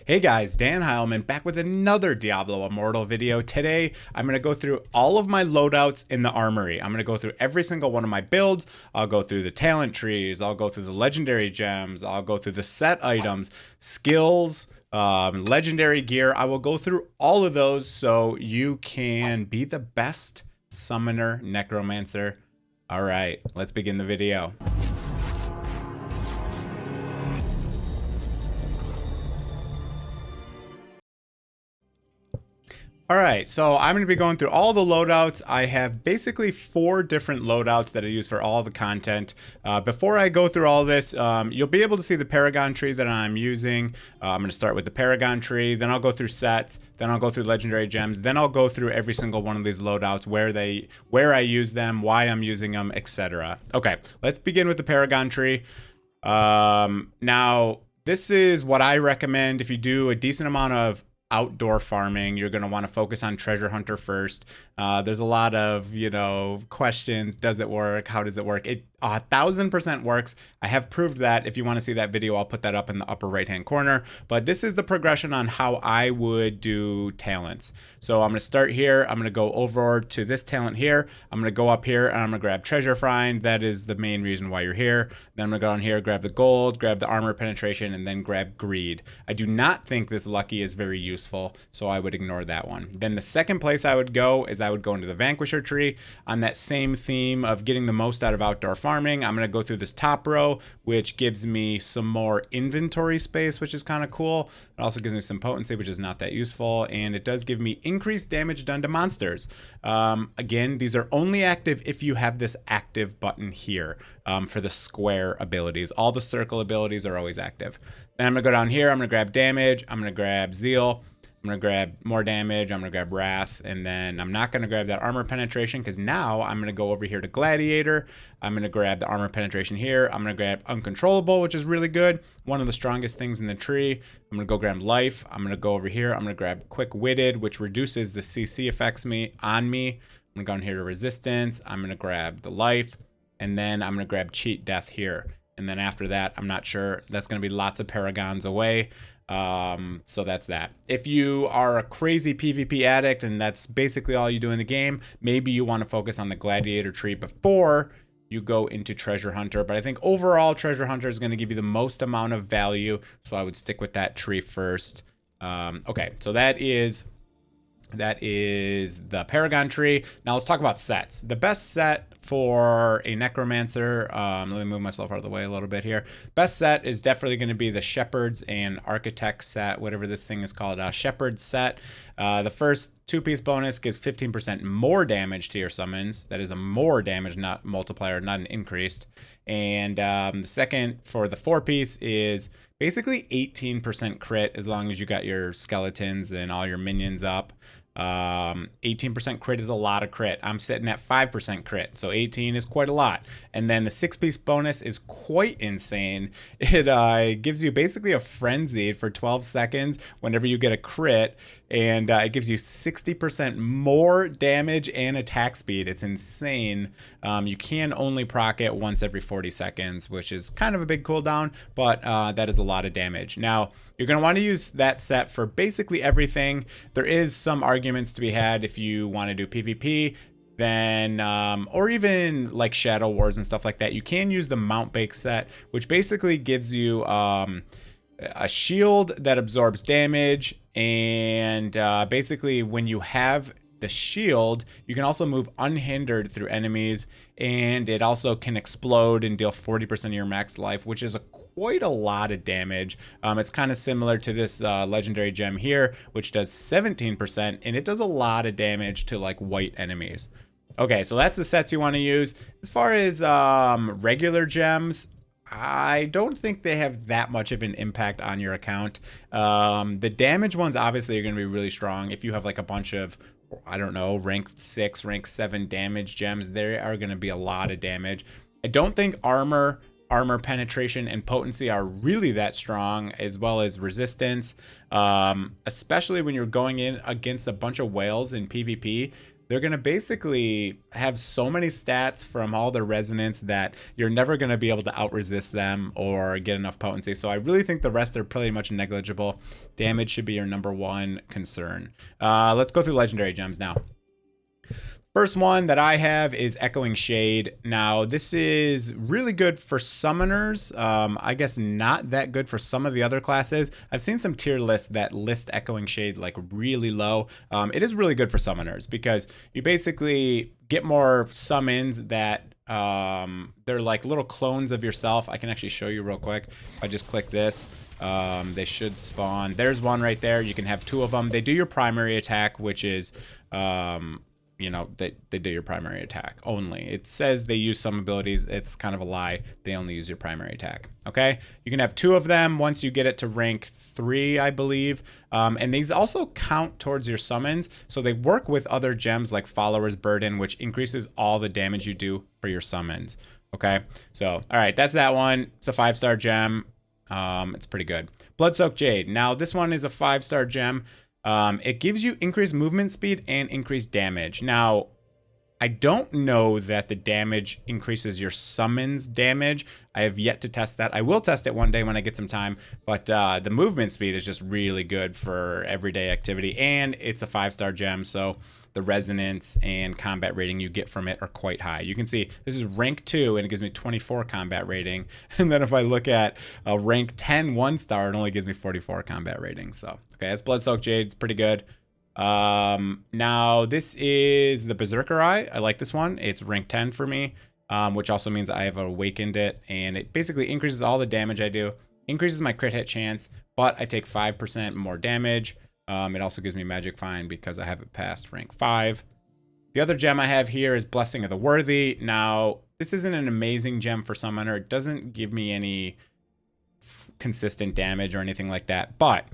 Hey guys, Dan Heilman back with another Diablo Immortal video. Today, I'm going to go through all of my loadouts in the armory. I'm going to go through every single one of my builds. I'll go through the talent trees. I'll go through the legendary gems. I'll go through the set items, skills, legendary gear. I will go through all of those so you can be the best summoner necromancer. All right, let's begin the video. All right, so I'm going to be going through all the loadouts. I have basically 4 different loadouts that I use for all the content. Before I go through all this, you'll be able to see the Paragon Tree that I'm using. I'm going to start with the Paragon Tree, then I'll go through sets, then I'll go through legendary gems, then I'll go through every single one of these loadouts, where I use them, why I'm using them, etc. Okay, let's begin with the Paragon Tree. Now, this is what I recommend if you do a decent amount of outdoor farming. You're going to want to focus on treasure hunter first. There's a lot of, questions. Does it work? How does it work? It 1000% works. I have proved that. If you want to see that video, I'll put that up in the upper right hand corner. But this is the progression on how I would do talents. So I'm going to start here. I'm going to go over to this talent here. I'm going to go up here and I'm going to grab treasure find. That is the main reason why you're here. Then I'm going to go down here, grab the gold, grab the armor penetration, and then grab greed. I do not think this lucky is very useful, so I would ignore that one. Then the second place I would go is I would go into the Vanquisher tree on that same theme of getting the most out of outdoor farming. I'm going to go through this top row, which gives me some more inventory space, which is kind of cool. It also gives me some potency, which is not that useful, and it does give me increased damage done to monsters. Again, these are only active if you have this active button here for the square abilities. All the circle abilities are always active. Then I'm going to go down here. I'm going to grab damage. I'm going to grab zeal. I'm going to grab more damage. I'm going to grab wrath. And then I'm not going to grab that armor penetration because now I'm going to go over here to gladiator. I'm going to grab the armor penetration here. I'm going to grab uncontrollable, which is really good. One of the strongest things in the tree. I'm going to go grab life. I'm going to go over here. I'm going to grab quick-witted, which reduces the CC effects on me. I'm going to go in here to resistance. I'm going to grab the life. And then I'm going to grab cheat death here. And then after that, I'm not sure. That's going to be lots of paragons away. So that's that. If you are a crazy PvP addict and that's basically all you do in the game, maybe you want to focus on the gladiator tree before you go into treasure hunter. But I think overall treasure hunter is going to give you the most amount of value. So I would stick with that tree first. Okay, so that is the Paragon Tree. Now let's talk about sets. The best set for a Necromancer, let me move myself out of the way a little bit here. Best set is definitely going to be the Shepherds and Architects set, whatever this thing is called, Shepherd set. The first 2-piece bonus gives 15% more damage to your summons. That is a more damage, not multiplier, not an increased. And the second for the 4-piece is basically 18% crit as long as you got your skeletons and all your minions up. 18% crit is a lot of crit. I'm sitting at 5% crit, so 18 is quite a lot. And then the 6-piece bonus is quite insane. It gives you basically a frenzy for 12 seconds whenever you get a crit, and it gives you 60% more damage and attack speed. It's insane. You can only proc it once every 40 seconds, which is kind of a big cooldown, but that is a lot of damage. Now, you're going to want to use that set for basically everything. There is some arguments to be had if you want to do PvP, then or even like Shadow Wars and stuff like that. You can use the Mount Bake set, which basically gives you a shield that absorbs damage, and basically when you have the shield, you can also move unhindered through enemies, and it also can explode and deal 40% of your max life, which is quite a lot of damage. It's kind of similar to this legendary gem here, which does 17%, and it does a lot of damage to like white enemies. Okay, so that's the sets you want to use. As far as regular gems, I don't think they have that much of an impact on your account. The damage ones obviously are going to be really strong. If you have like a bunch of, I don't know, rank 6, rank 7 damage gems, there are going to be a lot of damage. I don't think armor penetration and potency are really that strong, as well as resistance, especially when you're going in against a bunch of whales in PvP. they're going to basically have so many stats from all their resonance that you're never going to be able to out-resist them or get enough potency. So I really think the rest are pretty much negligible. Damage should be your number one concern. Let's go through legendary gems now. First one that I have is Echoing Shade. Now, this is really good for summoners. I guess not that good for some of the other classes. I've seen some tier lists that list Echoing Shade like really low. It is really good for summoners because you basically get more summons that they're like little clones of yourself. I can actually show you real quick. If I just click this, they should spawn. There's one right there. You can have two of them. They do your primary attack, which is... you know, they do your primary attack only. It says they use some abilities. It's kind of a lie. They only use your primary attack. Okay? You can have two of them once you get it to rank 3, I believe. And these also count towards your summons. So they work with other gems like Follower's Burden, which increases all the damage you do for your summons. Okay? So, all right, that's that one. It's a 5-star gem. It's pretty good. Blood-Soaked Jade. Now, this one is a 5-star gem. It gives you increased movement speed and increased damage. Now, I don't know that the damage increases your summons damage. I have yet to test that. I will test it one day when I get some time, but the movement speed is just really good for everyday activity, and it's a 5-star gem, so the resonance and combat rating you get from it are quite high. You can see this is rank 2 and it gives me 24 combat rating. And then if I look at a rank 10 1-star, it only gives me 44 combat rating. So, okay, that's Blood-Soaked Jade. It's pretty good. Now this is the Berserker Eye. I like this one. It's rank 10 for me, which also means I have awakened it, and it basically increases all the damage I do, increases my crit hit chance, but I take 5% more damage. It also gives me Magic Find because I have it past rank 5. The other gem I have here is Blessing of the Worthy. Now, this isn't an amazing gem for Summoner. It doesn't give me any consistent damage or anything like that, but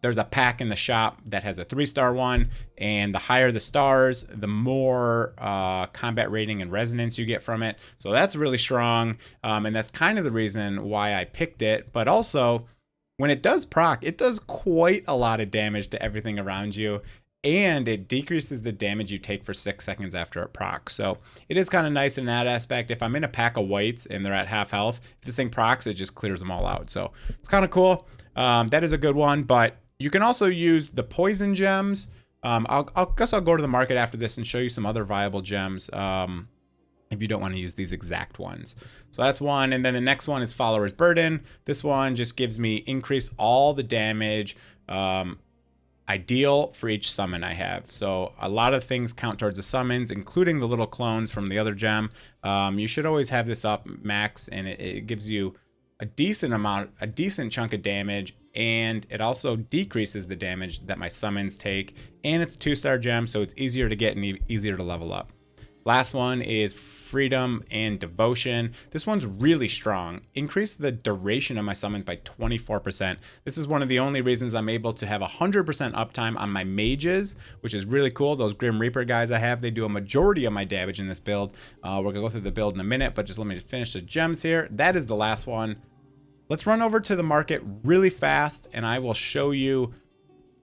there's a pack in the shop that has a 3-star one, and the higher the stars, the more combat rating and resonance you get from it. So that's really strong, and that's kind of the reason why I picked it, but also... when it does proc, it does quite a lot of damage to everything around you, and it decreases the damage you take for 6 seconds after it procs. So it is kind of nice in that aspect. If I'm in a pack of whites and they're at half health, if this thing procs, it just clears them all out. So it's kind of cool. That is a good one, but you can also use the poison gems. I guess I'll go to the market after this and show you some other viable gems. If you don't want to use these exact ones. So that's one. And then the next one is Follower's Burden. This one just gives me increase all the damage ideal for each summon I have. So a lot of things count towards the summons, including the little clones from the other gem. You should always have this up max, and it gives you a decent chunk of damage, and it also decreases the damage that my summons take. And it's a 2-star gem, so it's easier to get and easier to level up. Last one is Freedom and Devotion. This one's really strong. Increase the duration of my summons by 24%. This is one of the only reasons I'm able to have 100% uptime on my mages, which is really cool. Those Grim Reaper guys I have, they do a majority of my damage in this build. We're going to go through the build in a minute, but just let me finish the gems here. That is the last one. Let's run over to the market really fast, and I will show you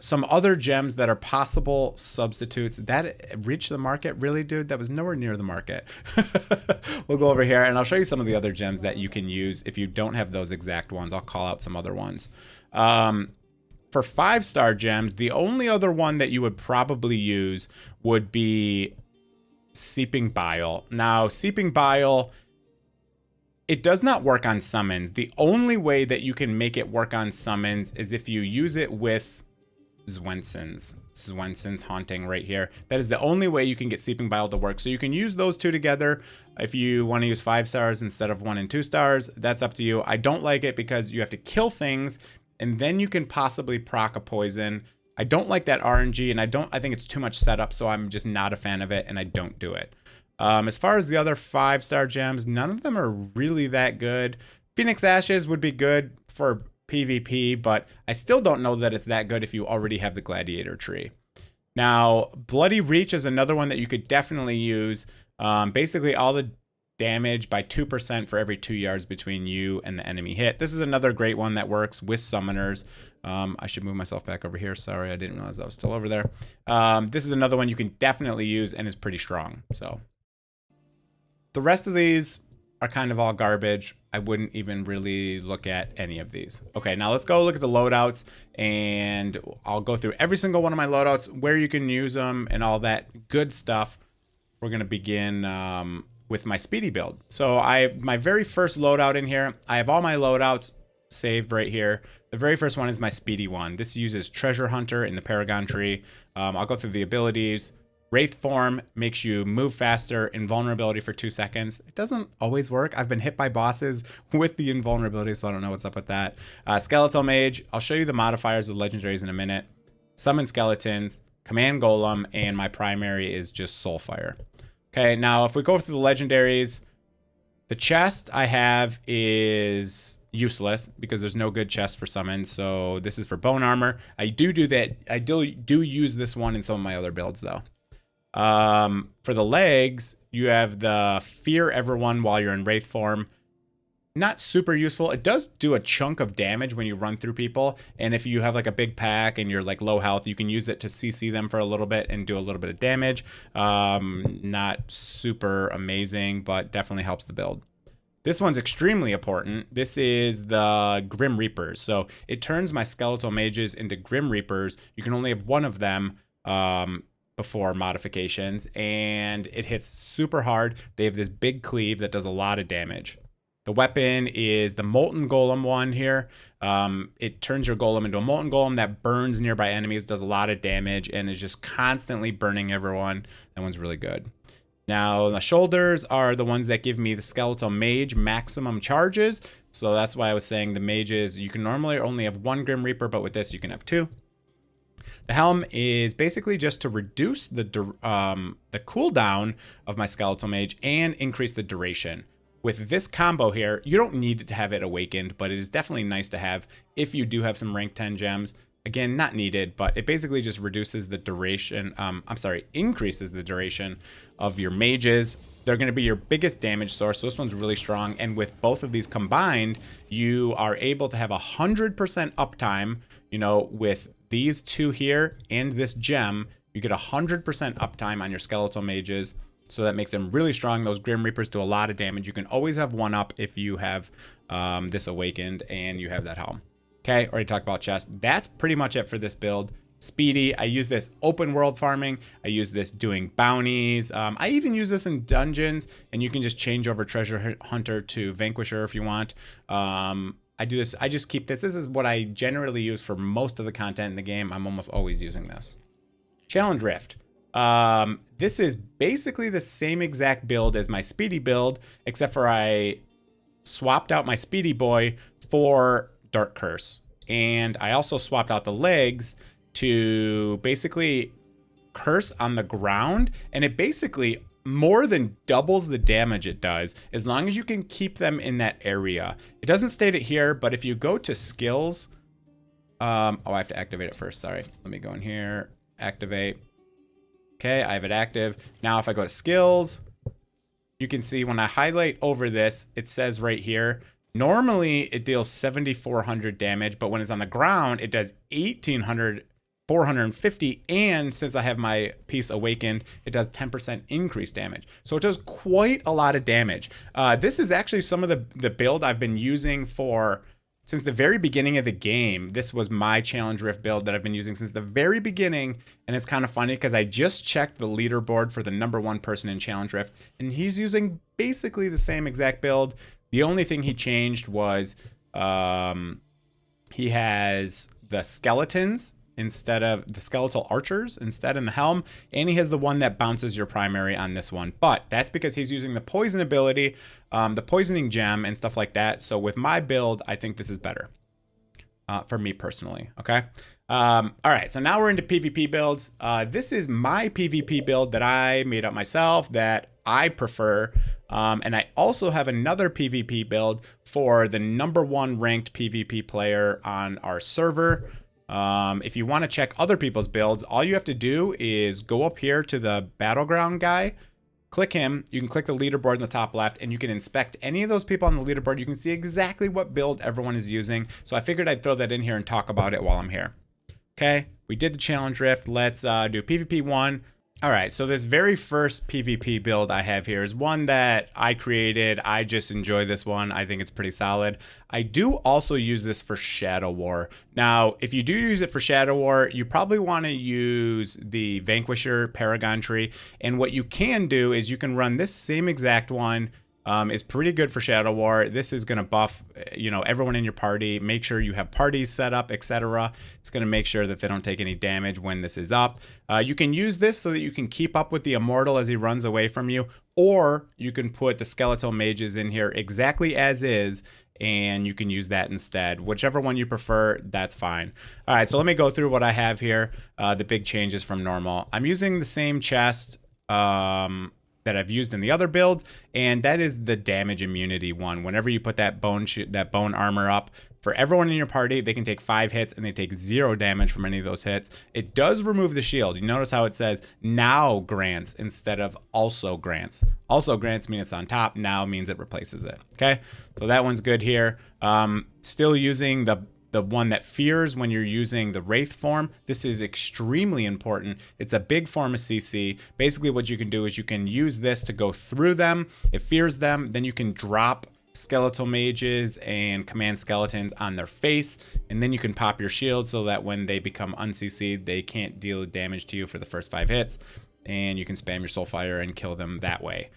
some other gems that are possible substitutes that reach the market. Really, dude? That was nowhere near the market. We'll go over here and I'll show you some of the other gems that you can use if you don't have those exact ones. I'll call out some other ones. For 5-star gems, the only other one that you would probably use would be Seeping Bile. Now, Seeping Bile, it does not work on summons. The only way that you can make it work on summons is if you use it with Swenson's Haunting right here. That is the only way you can get Seeping Bile to work. So you can use those two together. If you want to use 5 stars instead of 1 and 2 stars, that's up to you. I don't like it because you have to kill things and then you can possibly proc a poison. I don't like that RNG, and I think it's too much setup, so I'm just not a fan of it and I don't do it. As far as the other 5-star gems, none of them are really that good. Phoenix Ashes would be good for PvP, but I still don't know that it's that good if you already have the Gladiator tree. Now, Bloody Reach is another one that you could definitely use. Basically, all the damage by 2% for every 2 yards between you and the enemy hit. This is another great one that works with summoners. I should move myself back over here. Sorry, I didn't realize I was still over there. This is another one you can definitely use and is pretty strong. So the rest of these are kind of all garbage. I wouldn't even really look at any of these. Okay, now let's go look at the loadouts, and I'll go through every single one of my loadouts, where you can use them and all that good stuff. We're gonna begin with my speedy build. So my very first loadout in here, I have all my loadouts saved right here. The very first one is my speedy one. This uses Treasure Hunter in the Paragon Tree. I'll go through the abilities. Wraith form makes you move faster, invulnerability for 2 seconds. It doesn't always work. I've been hit by bosses with the invulnerability, so I don't know what's up with that. Skeletal Mage, I'll show you the modifiers with legendaries in a minute. Summon Skeletons, Command Golem, and my primary is just Soulfire. Okay, now if we go through the legendaries, the chest I have is useless because there's no good chest for summons. So this is for bone armor. I do that. I do use this one in some of my other builds though. For the legs, you have the fear everyone while you're in wraith form. Not super useful. It does do a chunk of damage when you run through people, and if you have like a big pack and you're like low health, you can use it to CC them for a little bit and do a little bit of damage. Not super amazing, but definitely helps the build. This one's extremely important. This is the Grim Reapers. So it turns my skeletal mages into Grim Reapers. You can only have one of them before modifications, and it hits super hard. They have this big cleave that does a lot of damage. The weapon is the Molten Golem one here. It turns your golem into a Molten Golem that burns nearby enemies, does a lot of damage, and is just constantly burning everyone. That one's really good. Now, the shoulders are the ones that give me the Skeletal Mage maximum charges. So that's why I was saying the mages, you can normally only have one Grim Reaper, but with this you can have two. The helm is basically just to reduce the cooldown of my Skeletal Mage and increase the duration. With this combo here, you don't need to have it awakened, but it is definitely nice to have if you do have some rank 10 gems. Again, not needed, but it basically just reduces the duration, increases the duration of your mages. They're going to be your biggest damage source, so this one's really strong. And with both of these combined, you are able to have 100% uptime, you know, with these two here and this gem. You get 100% uptime on your skeletal mages, so that makes them really strong. Those Grim Reapers do a lot of damage. You can always have one up if you have this awakened and you have that helm. Okay, already talked about chest. That's pretty much it for this build. Speedy, I use this open world farming. I use this doing bounties. I even use this in dungeons, and you can just change over Treasure Hunter to Vanquisher if you want. I do this, I just keep this. This is what I generally use for most of the content in the game. I'm almost always using this. Challenge Rift. This is basically the same exact build as my Speedy build, except for I swapped out my Speedy boy for Dark Curse. And I also swapped out the legs to basically curse on the ground, and it basically more than doubles the damage it does as long as you can keep them in that area. It doesn't state it here, but if you go to skills, oh, I have to activate it first. Sorry. Let me go in here, activate. Okay, I have it active. Now if I go to skills, you can see when I highlight over this, it says right here, normally it deals 7,400 damage, but when it's on the ground, it does 1,450. And since I have my piece awakened, it does 10% increased damage. So it does quite a lot of damage. This is actually some of the build I've been using since the very beginning of the game. This was my Challenge Rift build that I've been using since the very beginning. And it's kind of funny because I just checked the leaderboard for the #1 person in Challenge Rift, and he's using basically the same exact build. The only thing he changed was he has the skeletons instead of the skeletal archers instead in the helm, and he has the one that bounces your primary on this one. But that's because he's using the poison ability, the poisoning gem and stuff like that. So with my build, I think this is better for me personally. Okay. All right. So now we're into PvP builds. This is my PvP build that I made up myself that I prefer. And I also have another PvP build for the #1 ranked PvP player on our server. If you want to check other people's builds, all you have to do is go up here to the battleground guy, Click him. You can click the leaderboard in the top left, and you can inspect any of those people on the leaderboard. You can see exactly what build everyone is using. So I figured I'd throw that in here and talk about it while I'm here. Okay, we did the challenge rift. Let's do PvP 1. All right, so this very first PvP build I have here is one that I created. I just enjoy this one. I think it's pretty solid. I do also use this for Shadow War. Now, if you do use it for Shadow War, you probably want to use the Vanquisher Paragon Tree. And what you can do is you can run this same exact one. Is pretty good for Shadow War. This is going to buff, everyone in your party. Make sure you have parties set up, etc. It's going to make sure that they don't take any damage when this is up. You can use this so that you can keep up with the Immortal as he runs away from you, or you can put the Skeletal Mages in here exactly as is, and you can use that instead. Whichever one you prefer, that's fine. All right, so let me go through what I have here. The big changes from normal. I'm using the same chest that I've used in the other builds, and that is the damage immunity one. Whenever you put that bone armor up, for everyone in your party, they can take 5 hits and they take 0 damage from any of those hits. It does remove the shield. You notice how it says now grants instead of also grants. Also grants means it's on top, now means it replaces it. Okay, so that one's good here. Still using the one that fears when you're using the Wraith form. This is extremely important. It's a big form of CC. Basically what you can do is you can use this to go through them. It fears them. Then you can drop skeletal mages and command skeletons on their face. And then you can pop your shield so that when they become un-CC'd, they can't deal damage to you for the first 5 hits. And you can spam your Soulfire and kill them that way.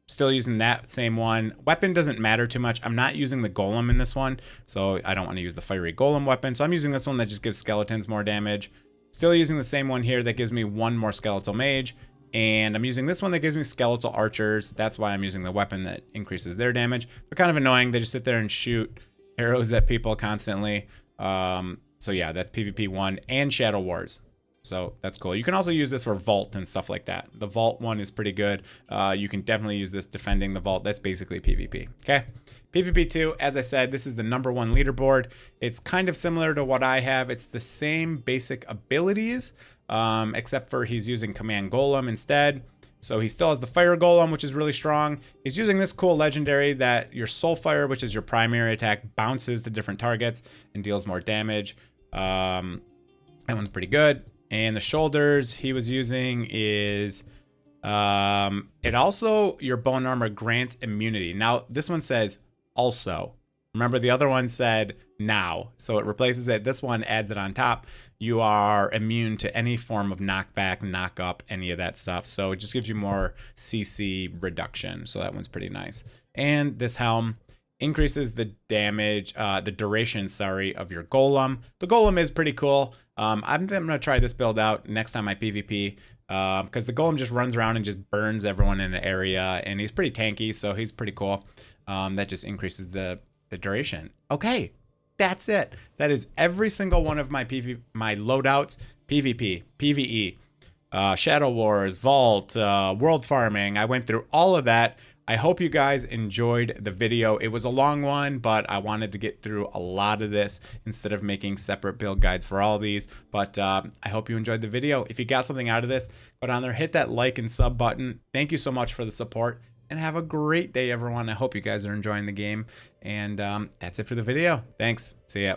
Still using that same one. Weapon doesn't matter too much. I'm not using the golem in this one, so I don't want to use the fiery golem weapon. So I'm using this one that just gives skeletons more damage. Still using the same one here that gives me 1 more skeletal mage. And I'm using this one that gives me skeletal archers. That's why I'm using the weapon that increases their damage. They're kind of annoying. They just sit there and shoot arrows at people constantly. So yeah, that's PvP 1 and Shadow Wars. So that's cool. You can also use this for vault and stuff like that. The vault one is pretty good. You can definitely use this defending the vault. That's basically PvP. Okay. PvP 2, as I said, this is the #1 leaderboard. It's kind of similar to what I have. It's the same basic abilities, except for he's using command golem instead. So he still has the fire golem, which is really strong. He's using this cool legendary that your Soulfire, which is your primary attack, bounces to different targets and deals more damage. That one's pretty good. And the shoulders he was using is, it also, your bone armor grants immunity. Now, this one says also. Remember, the other one said now. So it replaces it. This one adds it on top. You are immune to any form of knockback, knock up, any of that stuff. So it just gives you more CC reduction. So that one's pretty nice. And this helm increases the damage, the duration, of your golem. The golem is pretty cool. I'm going to try this build out next time I PvP, because the golem just runs around and just burns everyone in an area, and he's pretty tanky, so he's pretty cool. That just increases the duration. Okay, that's it. That is every single one of my loadouts: PvP, PvE, Shadow Wars, Vault, World Farming. I went through all of that. I hope you guys enjoyed the video. It was a long one, but I wanted to get through a lot of this instead of making separate build guides for all these. But I hope you enjoyed the video. If you got something out of this, go down there, hit that like and sub button. Thank you so much for the support, and have a great day, everyone. I hope you guys are enjoying the game. And that's it for the video. Thanks. See ya.